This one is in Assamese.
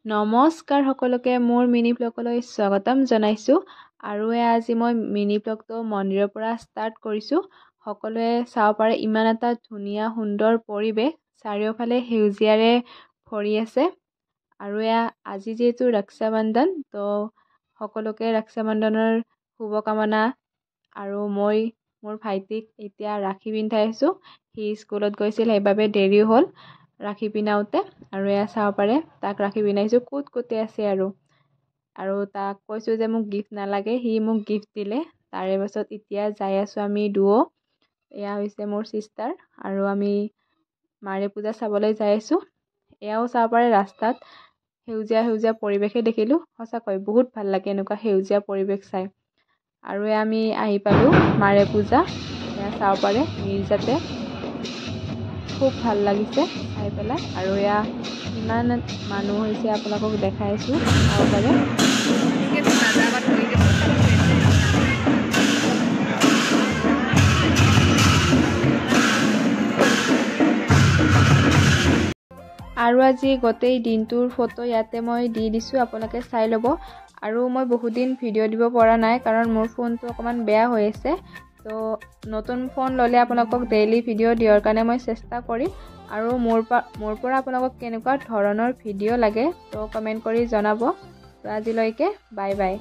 নমস্কাৰ সকলোকে মোৰ মিনি ব্লগলৈ স্বাগতম জনাইছোঁ আৰু আজি মই মিনি ব্লগটো মন্দিৰৰ পৰা ষ্টাৰ্ট কৰিছোঁ। সকলোৱে চাব পাৰে ইমান এটা ধুনীয়া সুন্দৰ পৰিৱেশ, চাৰিওফালে সেউজীয়াৰে ভৰি আছে। আৰু আজি যিহেতু ৰক্ষাবন্ধন, তো সকলোকে ৰক্ষাবন্ধনৰ শুভকামনা। আৰু মই মোৰ ভাইটিক এতিয়া ৰাখি পিন্ধাই আছোঁ। সি স্কুলত গৈছিল, সেইবাবে দেৰি হ'ল ৰাখি পিন্ধাওঁতে। আৰু চাব পাৰে তাক ৰাখি পিন্ধাইছোঁ, কুটকুটি আছে আৰু তাক কৈছোঁ যে মোক গিফ্ট নালাগে, সি মোক গিফ্ট দিলে। তাৰে পাছত এতিয়া যাই আছোঁ আমি দুয়ো। এয়া হৈছে মোৰ চিষ্টাৰ আৰু আমি মাৰে পূজা চাবলৈ যাই আছোঁ। এয়াও চাব পাৰে ৰাস্তাত সেউজীয়া সেউজীয়া পৰিৱেশে দেখিলোঁ। সঁচাকৈ বহুত ভাল লাগে এনেকুৱা সেউজীয়া পৰিৱেশ চাই। আৰু আমি আহি পালোঁ মাৰে পূজা। এয়া চাব পাৰে মিৰ্জাতে, খুব ভাল লাগিছে চাই পেলাই। আৰু কিমান মানুহ হৈছে আপোনালোকক দেখাইছোঁ, চাব পাৰে। আৰু আজি গোটেই দিনটোৰ ফটো ইয়াতে মই দি দিছোঁ, আপোনালোকে চাই ল'ব। আৰু মই বহুত দিন ভিডিঅ' দিব পৰা নাই, কাৰণ মোৰ ফোনটো অকণমান বেয়া হৈ আছে। তো নতুন ফোন ল'লে আপোনালোকক ডেইলি ভিডিঅ' দিয়াৰ কাৰণে মই চেষ্টা কৰিম। আৰু মোৰ পৰা আপোনালোকক কেনেকুৱা ধৰণৰ ভিডিঅ' লাগে তো কমেণ্ট কৰি জনাব। তো আজিলৈকে বাই বাই।